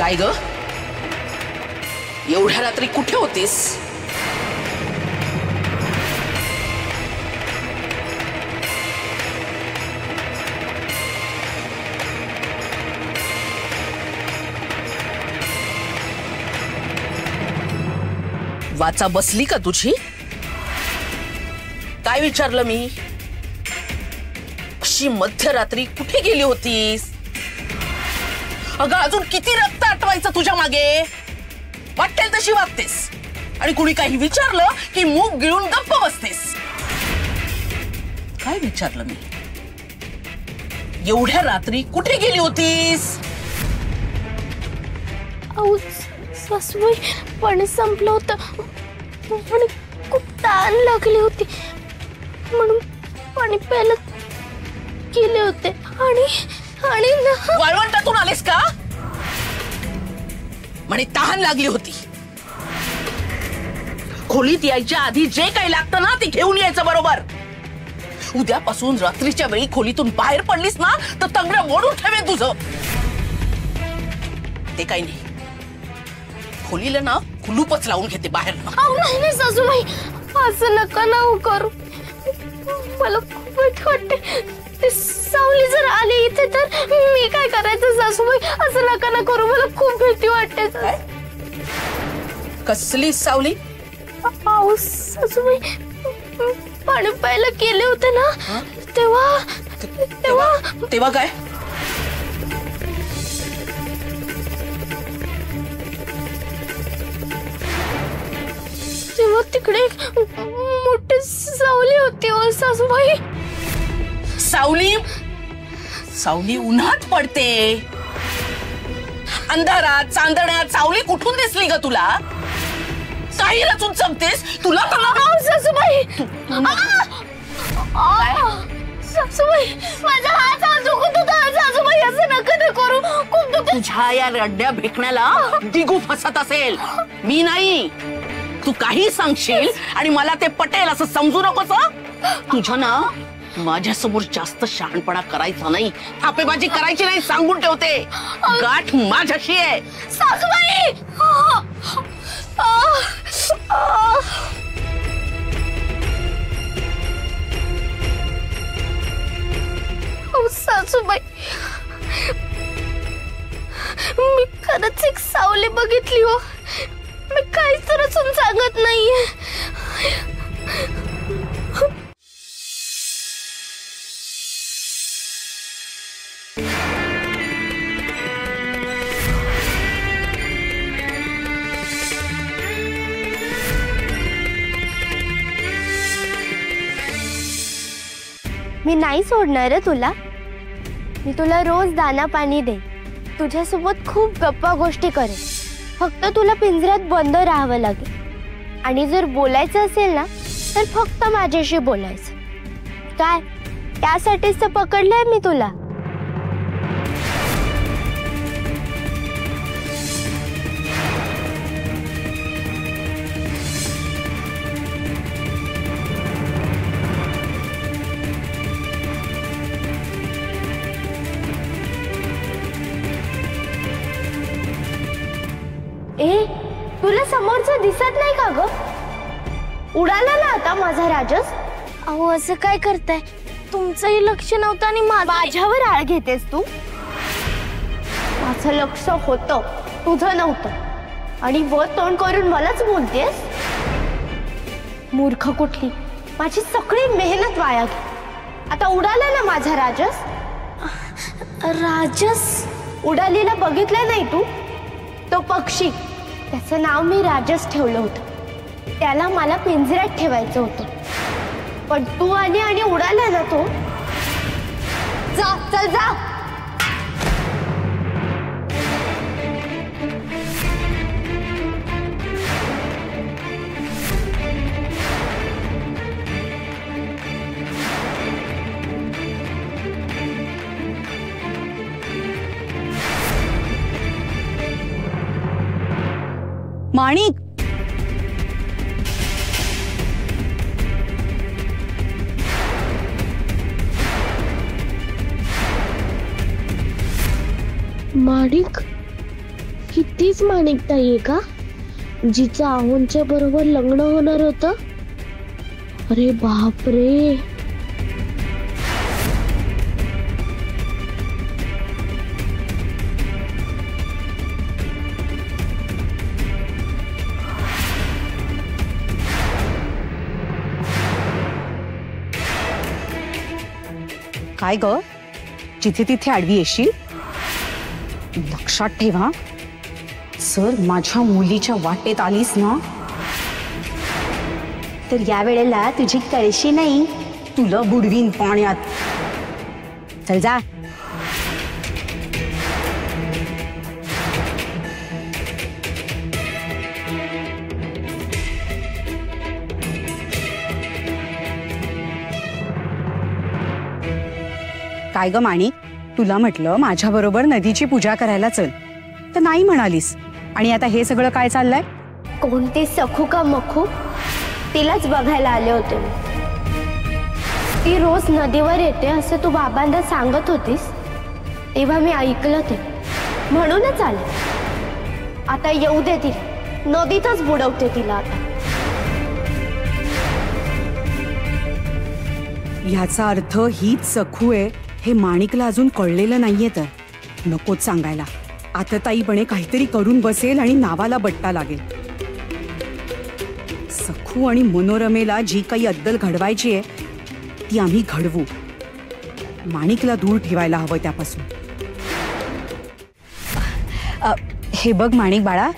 काय ग, एवढ्या रात्री कुठे होतीस? वाचा बसली का तुझी? काय विचारलं मी? अशी मध्यरात्री कुठे गेली होतीस? अगं अजून किती रक्त आटवायचं तुझ्या मागे? वाटेल तशी वागतेस आणि कुणी काही विचारलं की मूग गिळून गप्प बसतेस. काय विचारलं मी? एवढ्या रात्री कुठे गेली होतीस? सासूबाई पाणी संपलं होतं आणि खूप तहान लागली होती म्हणून पाणी प्यायला गेले होते आणि वाळवंटातून आलेस का? म्हणे तहान लागली होती. खोलीत यायच्या आधी जे काही लागतं ना ते घेऊन यायचं बरोबर. उद्यापासून रात्रीच्या वेळी खोलीतून बाहेर पडलीस ना तर तंगडं मोडून ठेवेन तुझं. ते काही नाही, खोलीला ना कुलूपच लावून घेते बाहेर. नाही सासूबाई, असं नका ना करू. मला खूप वाटते. ते सावली जर आली इथे तर मी काय करायचं सासूबाई? असं नका ना करू, मला खूप भीती वाटते. कसली सावली? सासूबाई पाणी प्यायला गेले होते ना तेव्हा काय? तेव्हा तिकडे मोठी सावली होती हो सासूबाई. सावली उन्हात पडते. अंधारात चांदण्यात सावली कुठून दिसली ग तुला? काही रचून चमतेस तुला तर. सासूबाई सासूबाई माझा हात दुखत होता. सासूबाई असं नका ना करू, खूप दुखत. तुझ्या या रड्ड्या भेकण्याला दिगू फसत असेल, मी नाही. तू काही सांगशील आणि मला ते पटेल असं समजू नकोस. तुझ्या ना माझ्यासमोर जास्त शहाणपणा करायचा नाही, थापेबाजी करायची नाही, सांगून ठेवते. गाठ माझ्याशी आहे. सासूबाई सासूबाई मी खरंच एक सावली बघितली हो. मी काहीच रचून सांगत नाहीये. मी नाही सोडणार तुला. मी तुला रोज दाना पाणी दे, तुझ्यासोबत खूप गप्पा गोष्टी करेन. फक्त तुला पिंजऱ्यात बंद राहावं लागेल आणि जर बोलायचं असेल ना तर फक्त माझ्याशी बोलायचं. काय त्यासाठीच तर पकडलंय मी तुला. तुला समोरचं दिसत नाही का ग? उडाला ना आता माझा राजस. अहो असं काय करताय? तुमचंही लक्ष नव्हतं आणि माझ्यावर आळ घेतेस तू. माझं लक्ष होतं, तुझं नव्हतं आणि वर तोंड करून मलाच बोलतेस. मूर्ख कुठली, माझी सगळी मेहनत वाया गेली. आता उडाला ना माझा राजस. राजस उडालेला बघितलं नाही तू? तो पक्षी, त्याचं नाव मी राजस ठेवलं होतं. त्याला मला पिंजऱ्यात ठेवायचं होतं, पण तू आली आणि उडाला ना तो. जा चल जा. माणिक, माणिक ही तीच माणिकताई आहे का, जिचं आहोंच्या बरोबर लग्न होणार होतं? अरे बापरे. काय ग, जिथे तिथे आडवी येशील? लक्षात ठेवा, सर माझ्या मुलीच्या वाटेत आलीस ना तर या वेळेला तुझी कळशी नाही, तुला बुडवीन पाण्यात. चल जा. काय ग माणिक, तुला म्हटलं माझ्या बरोबर नदीची पूजा करायला चल, तर नाही म्हणालीस. आणि आता हे सगळं काय चाललंय? कोणती सखू का मखू, तिलाच बघायला आले होते मी. ती रोज नदीवर येते असं तू बाबांना सांगत होतीस, तेव्हा मी ऐकलं ते, म्हणूनच आले. आता येऊ दे तिला, नदीतच बुडवते तिला आता. याचा अर्थ हीच सखू आहे हे माणिकला अजून कळलेलं नाहीये. तर नकोच सांगायला. आतताईपणे काहीतरी करून बसेल आणि नावाला बट्टा लागेल. सखू आणि मनोरमेला जी काही अद्दल घडवायची आहे ती आम्ही घडवू. माणिकला दूर ठेवायला हवं त्यापासून. हे बघ माणिक बाळा,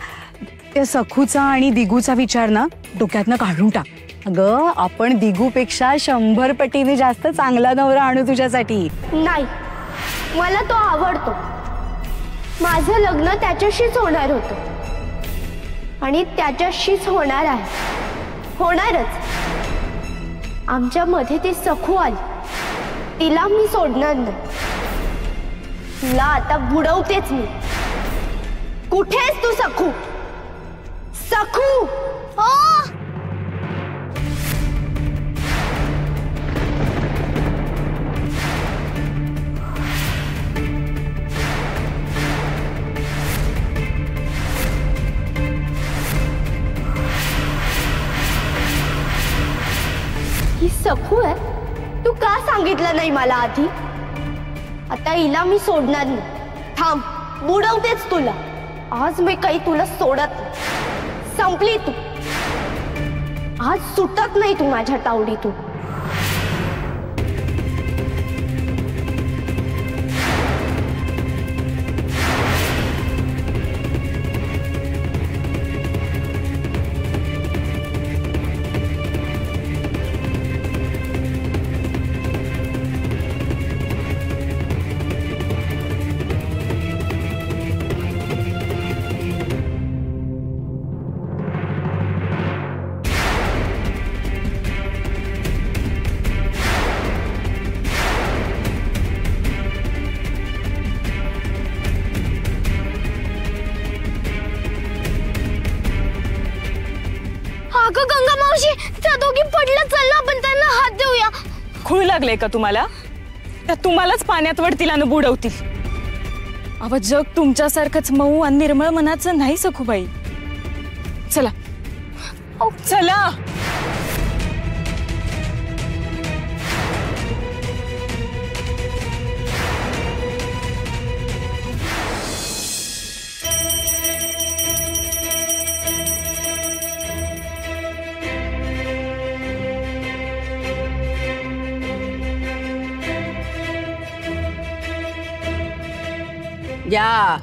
त्या सखूचा आणि दिगूचा विचार ना डोक्यातनं काढून टाक. अगं, आपण दिगूपेक्षा 100 पटीने जास्त चांगला नवरा आणू तुझ्यासाठी. नाही, मला तो आवडतो. माझं लग्न त्याच्याशीच होणार होतं आणि त्याच्याशीच होणार आहे, होणारच. आमच्या मध्ये ती सखू आली, तिला मी सोडणार नाही. तुला आता बुडवतेच मी. कुठेस तू सखू? सखू ओ ही सखू आहे? तू का सांगितलं नाही मला आधी? आता हिला मी सोडणार नाही. थांब, बुडवतेच तुला. आज मी काही तुला सोडत नाही. संपली तू. आज सुटत नाही तू माझ्या तावडीतून. अगं गंगा मावशी, त्या दोघी पडल्या, चल आपण त्यांना हात देऊया. खूळ लागले का तुम्हाला? त्या तुम्हालाच पाण्यात वडतील आणि बुडवतील. अव जग तुमच्यासारखंच मऊ आणि निर्मळ मनाचं नाही सखूबाई. चला चला. या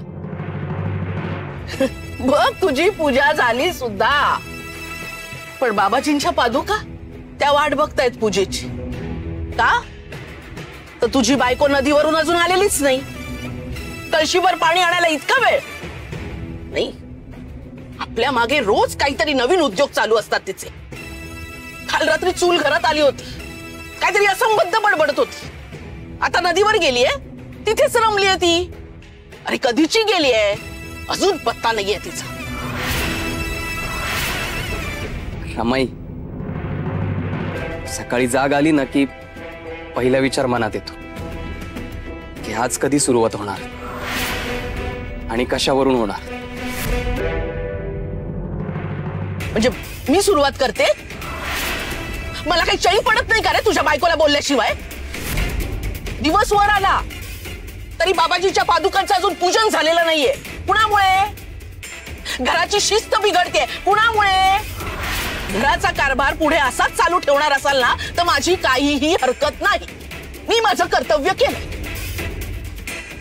बघ, तुझी पूजा झाली सुद्धा. पण बाबाजींच्या पादुका त्या वाट बघतायत पूजेची. का तर तुझी बायको नदीवरून अजून आलेलीच नाही. कळशीवर पाणी आणायला इतका वेळ नाही. आपल्या मागे रोज काहीतरी नवीन उद्योग चालू असतात तिचे. काल रात्री चूल घरात आली होती, काहीतरी असंबद्ध बडबडत होती. आता नदीवर गेलीये, तिथेच रमलीये ती. अरे कधीची गेलीये, अजून पत्ता नाहीये तिचा. रमाई, सकाळी जाग आली ना की पहिला विचार मनात येतो की आज कधी सुरुवात होणार आणि कशावरून होणार. म्हणजे मी सुरुवात करते? मला काही चैन पडत नाही का रे तुझ्या बायकोला बोलल्याशिवाय? दिवस वर आला तरी बाबाजीच्या पादुकांचं अजून पूजन झालेलं नाहीये. कुणामुळे? घराची शिस्त बिघडते. कुणामुळे? घराचा कारभार पुढे असाच चालू ठेवणार असाल ना तर माझी काहीही हरकत नाही. मी माझं कर्तव्य केलं.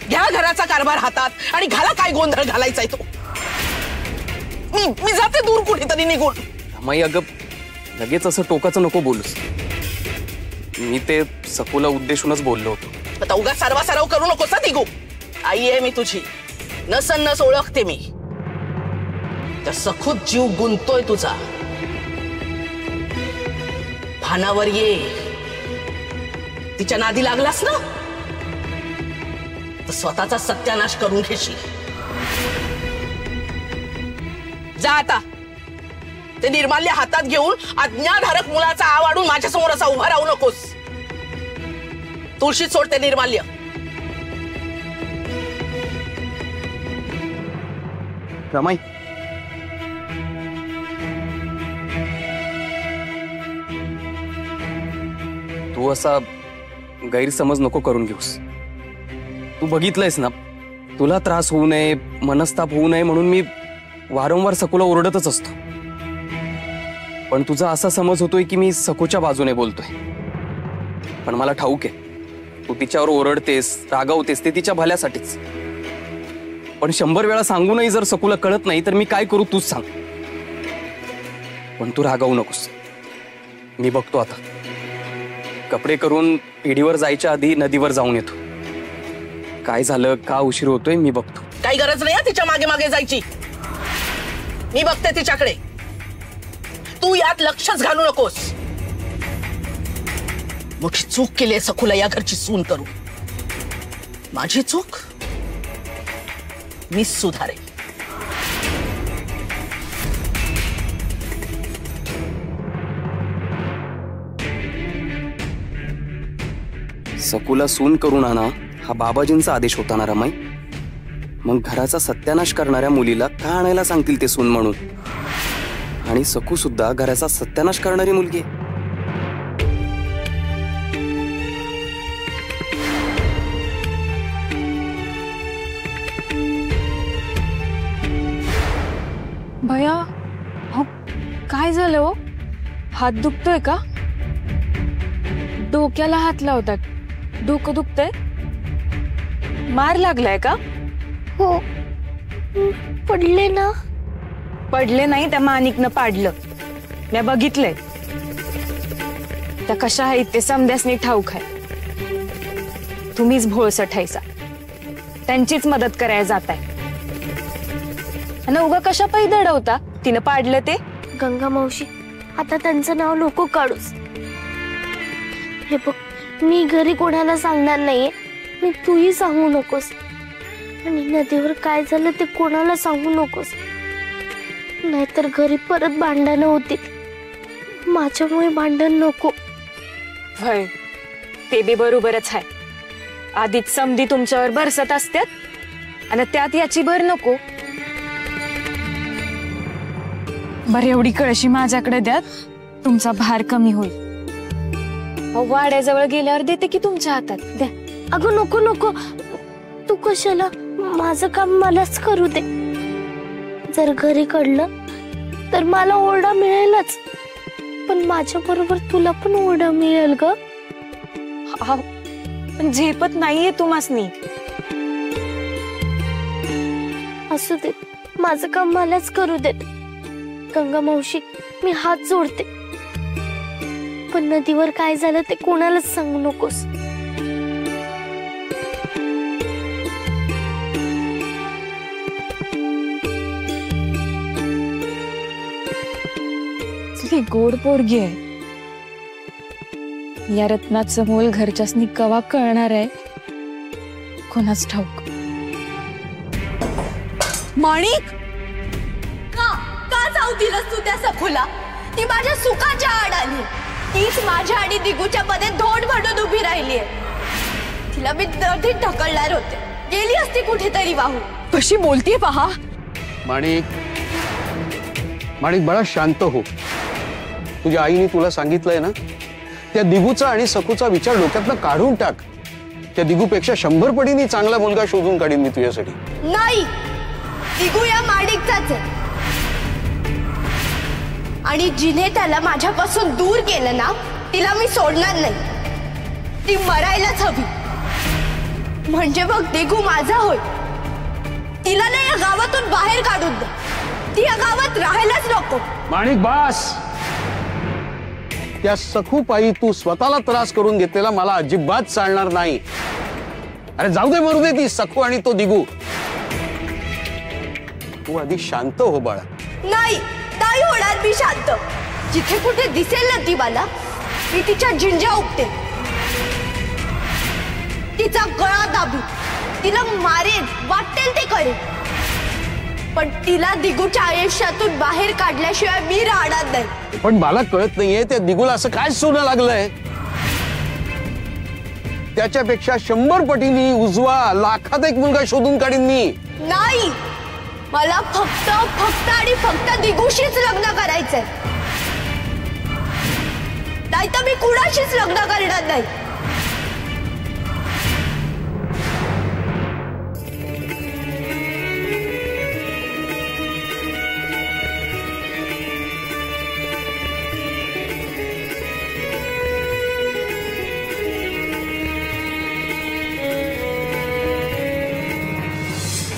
घ्या घराचा कारभार हातात आणि घाला काय गोंधळ घालायचाय तो. मी जाते दूर कुठेतरी निघून. रमाई अगं लगेच असं टोकाचं नको बोलूस. मी ते सकूला उद्देशूनच बोललो होतो. आता उगा सर्वा सराव करू नकोस ना दिगू. आई आहे मी तुझी. नस ओळखते मी. तर सखूत जीव गुंतोय तुझा. भानावर ये. तिच्या नादी लागलास ना तर स्वतःचा सत्यानाश करून घेशील. जा आता. ते निर्माल्य हातात घेऊन आज्ञाधारक मुलाचा आवाडून माझ्या समोर असा उभा राहू नकोस. तुळशीत सोड ते निर्माल्य. रमाई तू असा गैरसमज नको करून घेऊस. तू बघितलंयस ना तुला त्रास होऊ नये मनस्ताप होऊ नये म्हणून मी वारंवार सकूला ओरडतच असतो. पण तुझा असा समज होतोय की मी सकूच्या बाजूने बोलतोय. पण मला ठाऊक आहे तू तिच्यावर ओरडतेस रागावतेस ते तिच्या भल्यासाठीच. पण 100 वेळा सांगूनही जर सकूला कळत नाही तर मी काय करू तूच सांग. पण तू रागावू नकोस. मी बघतो आता. कपडे करून पिढीवर जायच्या आधी नदीवर जाऊन येतो. काय झालं का उशीर होतोय मी बघतो. काही गरज नाही तिच्या मागे मागे जायची. मी बघते तिच्याकडे. तू यात लक्षच घालू नकोस. मोठी चूक केली सखूला या घरची सून करू. माझी चूक मी सुधारे. सकूला सून करून आणा हा बाबाजींचा आदेश होता ना रमाई. मग घराचा सत्यानाश करणाऱ्या मुलीला का आणायला सांगतील ते सून म्हणून? आणि सकू सुद्धा घराचा सत्यानाश करणारी मुलगी. भया हो काय झालं हो? हात दुखतोय का? डोक्याला हात लावतात. डोकं दुखतंय? मार लागलाय का? हो पडले ना. पडले नाही त्या माणिकनं पाडलं. मी बघितलंय. त्या कशा आहेत ते समद्यासनी ठाऊक आहे. तुम्हीच भोळसट हायसा. त्यांचीच मदत करायला जाताय. आणि उगा कशा पायी दडवता? तिनं पाडलं ते. गंगा मावशी आता त्यांचं नाव नको काढूस. हे बघ मी घरी कोणाला सांगणार नाहीये. मी तूही सांगू नकोस. आणि नदीवर काय झालं ते कोणाला सांगू नकोस. नाहीतर घरी परत भांडणं होतील. माझ्यामुळे भांडण नको. होय ते बी बरोबरच आहे. आधीच समधी तुमच्यावर बरसत असतात आणि त्यात याची भर नको. बरं एवढी कळशी माझ्याकडे द्या. तुमचा भार कमी होईल. वाड्याजवळ गेल्यावर देते की तुमच्या हातात द्या. अगं नको नको. तू कशाला? माझं काम मलाच करू दे. जर घरी कळलं तर मला ओरडा मिळेलच. पण माझ्या बरोबर तुला पण ओरडा मिळेल ग. पण झेपत नाहीये तुम्हासनी. असू दे माझं काम मलाच करू देत. गंगा मावशी मी हात जोडते. पण नदीवर काय झालं ते कोणालाच सांगू नकोस. गोड पोरगी आहे. या रत्नाचं मोल घरच्यासनी कवा कळणार आहे कोणाच ठाऊक. माणिक का जाऊ दिलंस तू त्या सखूला? ती माझ्या सुखाच्या आड आली. तीच माझ्या आणि दिगूच्या मध्ये धोंड भडून उभी राहिली. तिला मी दर्दीत ढकलणार होते. गेली असती कुठेतरी वाहू. कशी बोलतीये पहा. माणिक माणिक बाळा शांत हो. तुझ्या आईने तुला सांगितलंय ना, त्या दिगूचा आणि सखूचा विचार डोक्यातनं काढून टाक. त्या दिगूपेक्षा 100 पटीने चांगला मुलगा शोधून काढीन मी तुझ्यासाठी. नाही, दिगू या माणिकचाच आहे आणि जिने त्याला माझ्यापासून दूर केलं ना, तिला मी सोडणार नाही. ती मरायलाच हवी. म्हणजे मग दिगू माझा होय. तिला ना या गावातून बाहेर काढून दे. ती या गावात राहायलाच नको. माणिक बास. त्या सखू पायी तू स्वतःला त्रास करून घेतलेला मला अजिबात चालणार नाही. अरे जाऊ दे, मरू दे ती सखू आणि तो दिगू. तू आधी शांत हो बाळा. नाही, नाही होणार मी शांत. जिथे कुठे दिसेल ना ती मला, मी तिच्या झिंज्या उपटे. तिचा गळा दाबू, तिला मारेन, वाटेल ते करेन. पण तिला दिगूच्या आयुष्यातून बाहेर काढल्याशिवाय मी राहणार नाही. पण मला कळत नाहीये त्या दिगूला असं काय सोनं लागलंय. त्याच्यापेक्षा 100 पटीने उजवा, लाखात एक मुलगा शोधून काढीन मी. नाही, मला फक्त फक्त आणि फक्त दिगूशीच लग्न करायचंय. नाही तर मी कुणाशीच लग्न करणार नाही.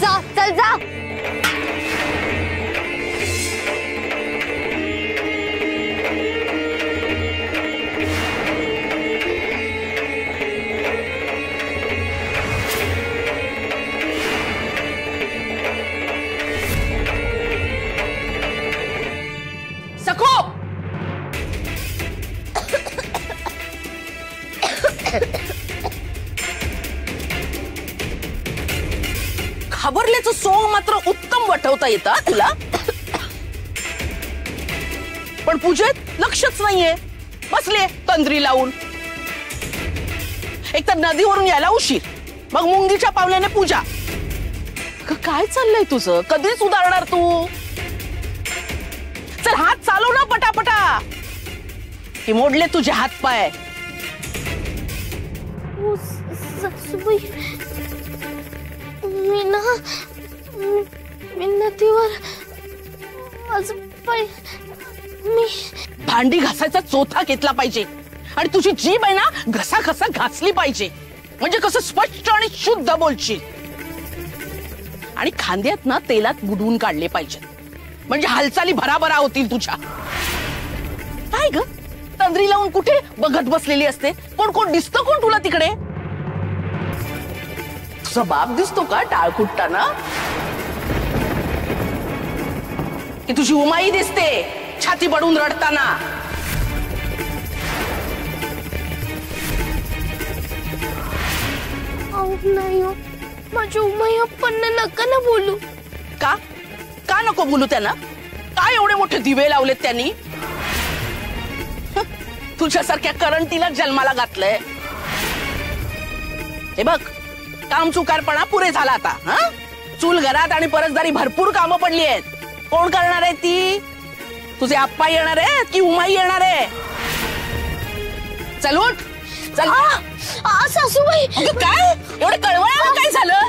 जा, चल जा. सखू, खबरल्याचं सोंग मात्र उत्तम वठवता येतं तुला. पण पूजेत लक्षच नाहीये. बसले तंद्री लावून. एक तर नदीवरून यायला उशीर, मग मुंगीच्या पावल्याने पूजा. काय चाललंय तुझं? कधी सुधारणार तू? चल हात चालव ना पटापटा, की मोडले तुझे हात पाय. सासूबाई, मी नदीवर माझं पाय, मी भांडी घासायचा चोथा घेतला पाहिजे आणि तुझी जीभ आहे ना घसा घसा घासली पाहिजे. म्हणजे कसं स्पष्ट आणि शुद्ध बोलशील. आणि खांद्यात ना तेलात बुडवून काढले पाहिजे, म्हणजे हालचाली भराभरा होतील तुझ्या. काय ग, तंद्री लावून कुठे बघत बसलेली असते? कोण कोण दिसतं कोण तुला तिकडे? तुझा बाप दिसतो का टाळ कुटताना? की तुझी उमाई दिसते छाती पडून रडताना? नाही हो, माझ्या उमाई अप्पांना नका ना बोलू. का का नको बोलू त्यांना? काय एवढे मोठे दिवे लावलेत त्यांनी? तुझ्यासारख्या करंटीला जन्माला घातलंय. हे बघ, काम चुकारपणा पुरे झाला आता. हा, चूल घरात आणि परसदारी भरपूर कामं पडली आहेत. कोण करणार आहे ती? तुझे आप्पा येणार आहेत की उमाई येणार आहे? चल उठ, चल. सासूबाई, काय एवढं कळवळा? काय झालं?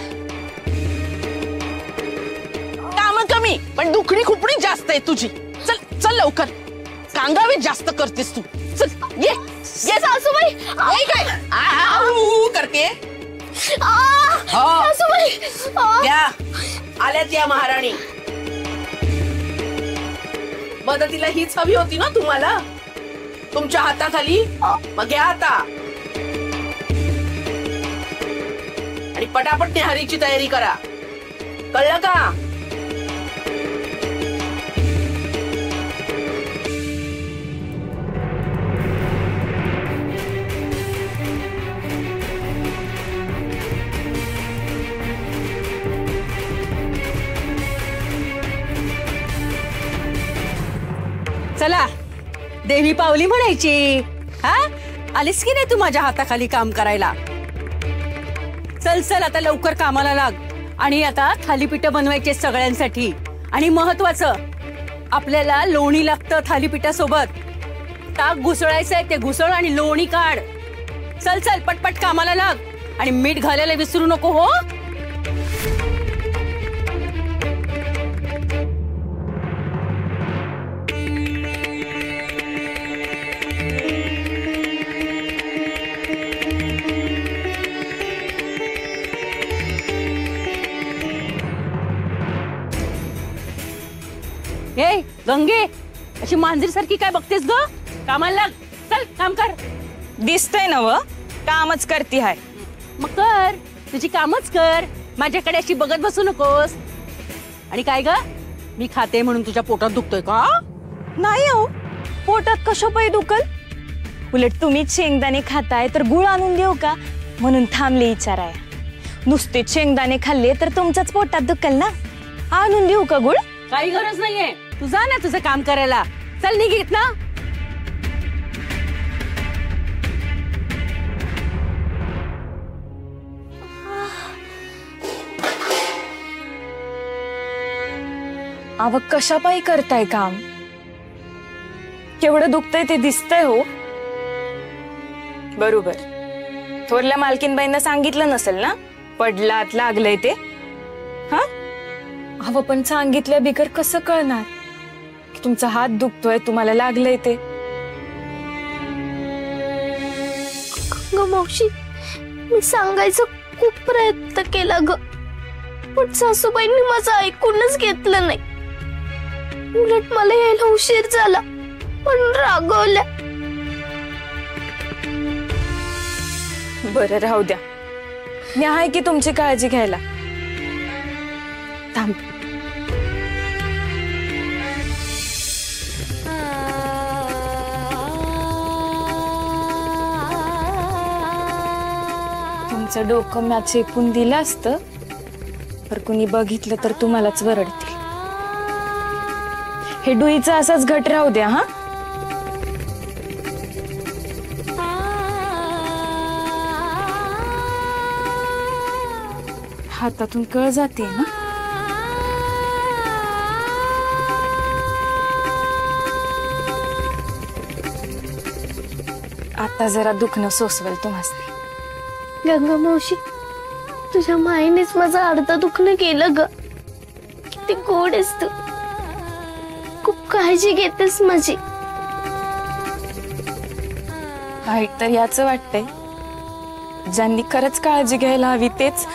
काम कमी पण दुखणी खुपणी जास्त आहे तुझी. चल चल लवकर, कांगावे जास्त करतेस तू. चल ये ये सासूबाई. काय करते? सासूबाई, या आल्यात या महाराणी. मदतीला हीच हवी होती ना तुम्हाला? तुमच्या हाताखाली. मग घ्या आता आणि पटापट न्याहारीची तयारी करा. कळलं का? चला, देवी पावली म्हणायची. हा, आलीस की नाही तू माझ्या हाताखाली काम करायला? चल चल, आता लवकर कामाला लाग. आणि आता थालीपीठ बनवायचे सगळ्यांसाठी. आणि महत्वाचं, आपल्याला लोणी लागतं थालीपीठासोबत. ताक घुसळायचंय, ते घुसळ आणि लोणी काढ. चल चल पटपट कामाला लाग आणि मीठ घालायला विसरू नको हो. ए गंगे, अशी मांजरी सारखी काय बघतेस ग? कामाला लाग, चल काम कर. दिसतंय ना व, कामच करती हाय. मग कर, तुझी कामच कर. माझ्याकडे अशी बघत बसू नकोस. आणि काय ग, मी खाते म्हणून तुझ्या पोटात दुखतोय का? नाही हो, पोटात कशो पाय दुखल. उलट तुम्हीच शेंगदाणे खाताय तर गुळ आणून देऊ का म्हणून थांबले विचाराय. नुसते शेंगदाणे खाल्ले तर तुमच्याच पोटात दुखल ना. आणून देऊ का गुळ? काही गरज नाहीये, तू जा ना तुझं काम करायला. चल निघित ना. अव कशा पायी करताय काम? केवढं दुखतंय ते दिसतंय हो. बरोबर, थोरल्या मालकीनबाईंना सांगितलं नसेल ना पडलात लागलंय ते. हा अव पण सांगितल्या बिगर कसं कळणार की तुमचा हात दुखतोय, तुम्हाला लागलंय ते. ग मावशी, मी सांगायचं खूप प्रयत्न केला ग, पण सासूबाईंनी माझं ऐकूनच घेतलं नाही. उलट मला यायला उशीर झाला पण रागवल्या. बरं राहू द्या, मी आहे की तुमची काळजी घ्यायला. थांब. तुमचं डोकं मॅच चेपून दिलं असतं तर कुणी बघितलं तर तुम्हालाच वरडतील. हे डुईचं असाच घट राहू द्या. हा हातातून कळ जाते ना. आता जरा दुखणं सोसवेल तुम्हाला. गंगा मावशी, तुझ्या मायनेच माझं अर्ध दुखणं केलं ग. किती गोड आहेस तू, खूप काळजी घेतेस माझी. वाईट तर याच वाटतंय, ज्यांनी खरंच काळजी घ्यायला हवी तेच.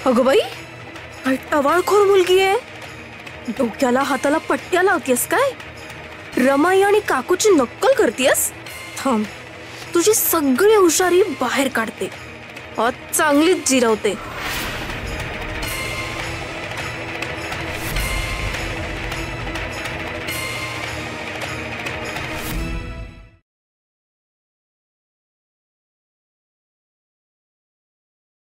अगं बाई, काय टवाळखोर मुलगी आहे. डोक्याला हाताला पट्ट्या लावतेस काय? रमाई आणि काकूची नक्कल करतेस? थांब, तुझी सगळी हुशारी बाहेर काढते. आज चांगलीच जिरवते.